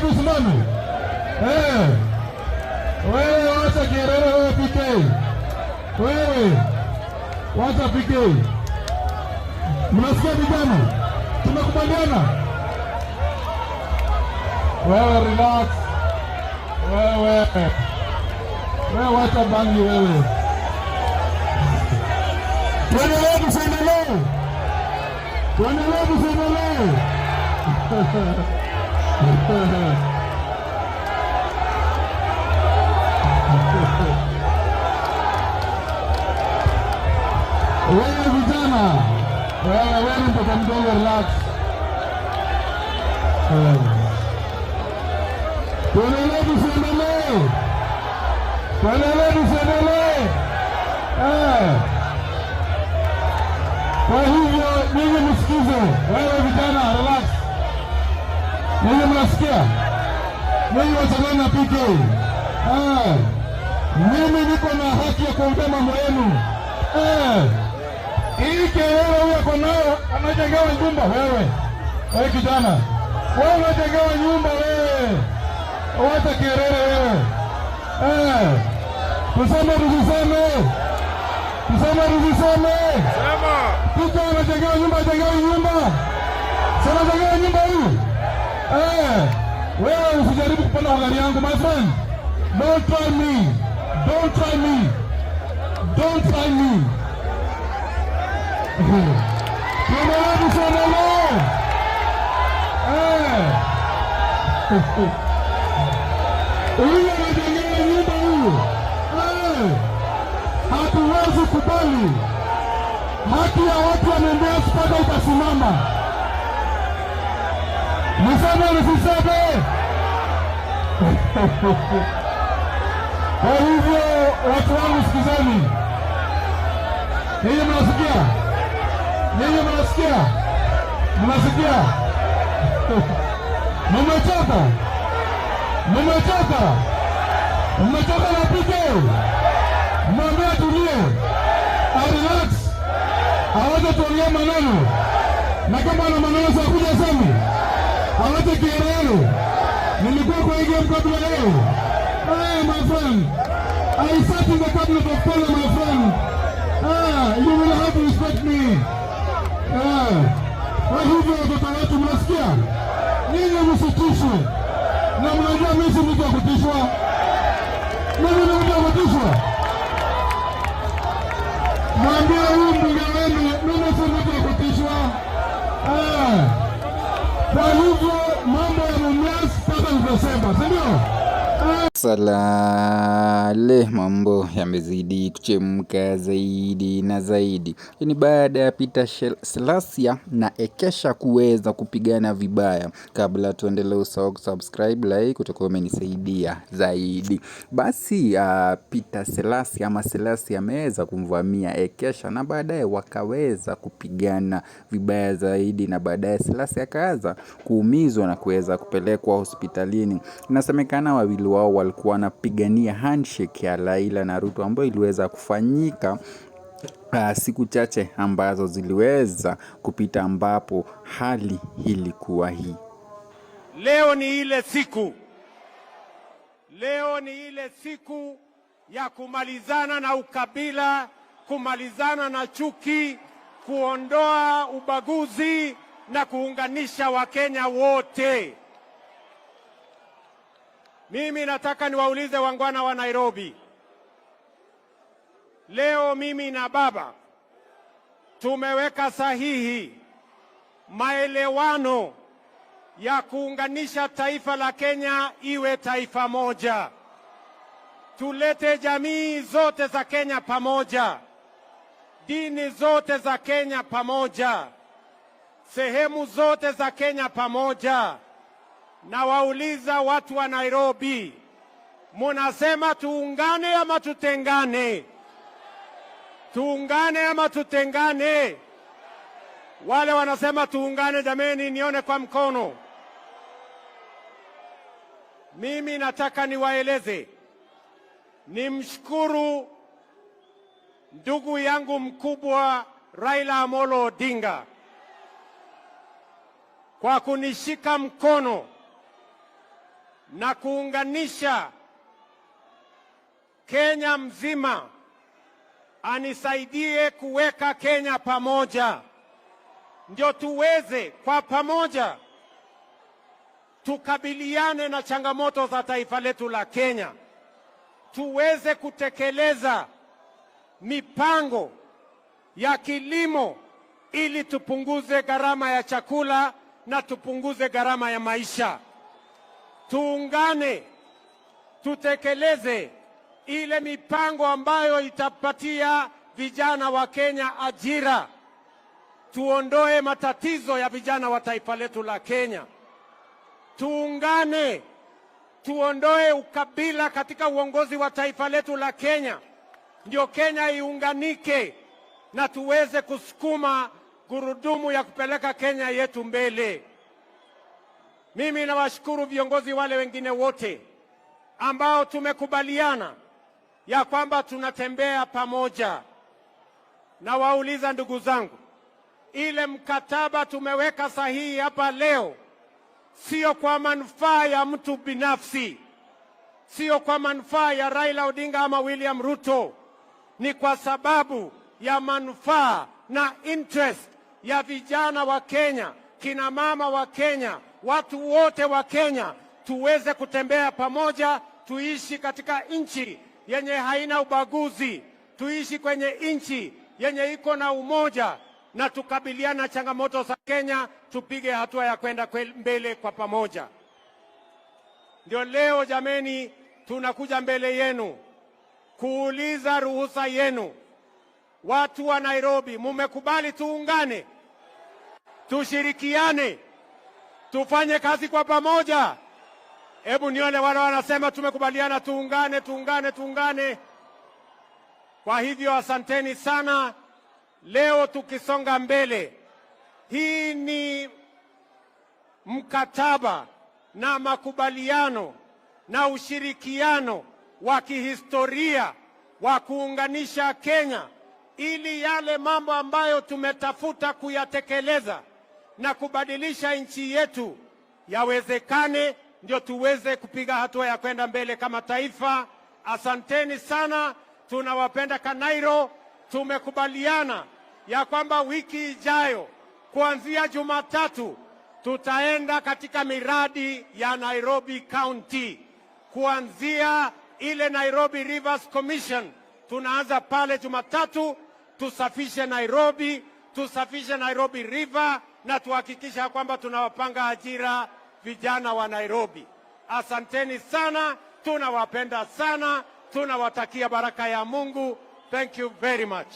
tusimame. Wewe wacha Kierere, wewe PK. Wewe wacha PK. Mnasikia vijana? Tumekubaliana. Wewe relax. Wewe wacha bangi wewe. Tuendelee tusiendelee. Tuendelee tusiendelee. Wewe vijana. Wewe mtoto mdogo relax. Tuendelee tusiendelee. Tuendelee tusiendelee. Kwa hivyo ninyi msikize. Wewe vijana relax. Ninyi mnasikia? Ninyi wachana na PK. Mimi niko na haki ya kuongea mambo yenu. Hii Kierere huyo ako nayo anajengewa nyumba wewe. Wewe kijana. Wewe unajengewa nyumba wewe. Wacha Kierere wewe. Tuseme tusiseme. Tuseme tusiseme. Sema. PK anajengewa nyumba, ajengewa nyumba. Sema ajengewa nyumba hii. Wewe usijaribu kupanda kwa gari yangu my friend. Don't try me. Don't try me. Don't try me. Tuendelee tusiendelee. Huyu anajengewa nyumba huyu. Hatuwezi kubali. Haki ya watu wanaendea mpaka itasimama. Niseme nisiseme. Kwa hivyo watu wangu sikizeni. Ninyi mnasikia? Ninyi mnasikia? Mnasikia? Mmechoka? Mmechoka? Mmechoka na PK? Mwambie tulie. Relax. Hawaje tuongea maneno. Na kama ana maneno za kuja sema. Hawaje Kierere. Nilikuwa kwa hii game kabla leo. My friend. I sat in the cabinet of Kenya, my friend. You will have to respect me. Kwa hivyo watoto wetu mnasikia? Ninyi msitishwe. Na mnajua mimi si mtu wa kutishwa. Mimi ni mtu wa kutishwa. Mwambie huyu mbunge wenu, mimi si mtu wa kutishwa. Kwa hivyo mambo ya Mumias mpaka Desemba, si ndio? Salale, mambo yamezidi kuchemka zaidi na zaidi. Hii ni baada ya Peter Selassie na Ekesha kuweza kupigana vibaya. Kabla tuendelee, usahau kusubscribe, like, utakuwa umenisaidia zaidi. Basi Peter Selassie ama Selassie ameweza kumvamia Ekesha na baadaye wakaweza kupigana vibaya zaidi, na baadaye Selassie akaanza kuumizwa na kuweza kupelekwa hospitalini. Inasemekana wawili wao walikuwa wanapigania handshake ya Raila na Ruto ambayo iliweza kufanyika siku chache ambazo ziliweza kupita, ambapo hali ilikuwa hii. Leo ni ile siku. Leo ni ile siku ya kumalizana na ukabila, kumalizana na chuki, kuondoa ubaguzi na kuunganisha Wakenya wote. Mimi nataka niwaulize wangwana wa Nairobi. Leo mimi na baba tumeweka sahihi maelewano ya kuunganisha taifa la Kenya iwe taifa moja. Tulete jamii zote za Kenya pamoja. Dini zote za Kenya pamoja. Sehemu zote za Kenya pamoja. Na wauliza watu wa Nairobi, munasema tuungane ama tutengane? Tuungane ama tutengane? Wale wanasema tuungane, jameni, nione kwa mkono. Mimi nataka niwaeleze, nimshukuru ndugu yangu mkubwa Raila Amolo Odinga kwa kunishika mkono na kuunganisha Kenya mzima, anisaidie kuweka Kenya pamoja, ndio tuweze kwa pamoja tukabiliane na changamoto za taifa letu la Kenya, tuweze kutekeleza mipango ya kilimo ili tupunguze gharama ya chakula na tupunguze gharama ya maisha. Tuungane, tutekeleze ile mipango ambayo itapatia vijana wa Kenya ajira. Tuondoe matatizo ya vijana wa taifa letu la Kenya. Tuungane, tuondoe ukabila katika uongozi wa taifa letu la Kenya, ndio Kenya iunganike na tuweze kusukuma gurudumu ya kupeleka Kenya yetu mbele. Mimi nawashukuru viongozi wale wengine wote ambao tumekubaliana ya kwamba tunatembea pamoja. Na wauliza ndugu zangu, ile mkataba tumeweka sahihi hapa leo sio kwa manufaa ya mtu binafsi, sio kwa manufaa ya Raila Odinga ama William Ruto, ni kwa sababu ya manufaa na interest ya vijana wa Kenya, kina mama wa Kenya, watu wote wa Kenya. Tuweze kutembea pamoja, tuishi katika nchi yenye haina ubaguzi, tuishi kwenye nchi yenye iko na umoja, na tukabiliana na changamoto za Kenya, tupige hatua ya kwenda mbele kwa pamoja. Ndio leo jameni, tunakuja mbele yenu kuuliza ruhusa yenu. Watu wa Nairobi, mumekubali tuungane, tushirikiane, tufanye kazi kwa pamoja? Hebu nione wale wanasema tumekubaliana tuungane, tuungane, tuungane. Kwa hivyo asanteni sana. Leo tukisonga mbele, hii ni mkataba na makubaliano na ushirikiano wa kihistoria wa kuunganisha Kenya, ili yale mambo ambayo tumetafuta kuyatekeleza na kubadilisha nchi yetu yawezekane, ndio tuweze kupiga hatua ya kwenda mbele kama taifa. Asanteni sana, tunawapenda Kanairo. Tumekubaliana ya kwamba wiki ijayo kuanzia Jumatatu tutaenda katika miradi ya Nairobi County, kuanzia ile Nairobi Rivers Commission. Tunaanza pale Jumatatu, tusafishe Nairobi, tusafishe Nairobi River, na tuhakikisha kwamba tunawapanga ajira vijana wa Nairobi. Asanteni sana, tunawapenda sana, tunawatakia baraka ya Mungu. Thank you very much.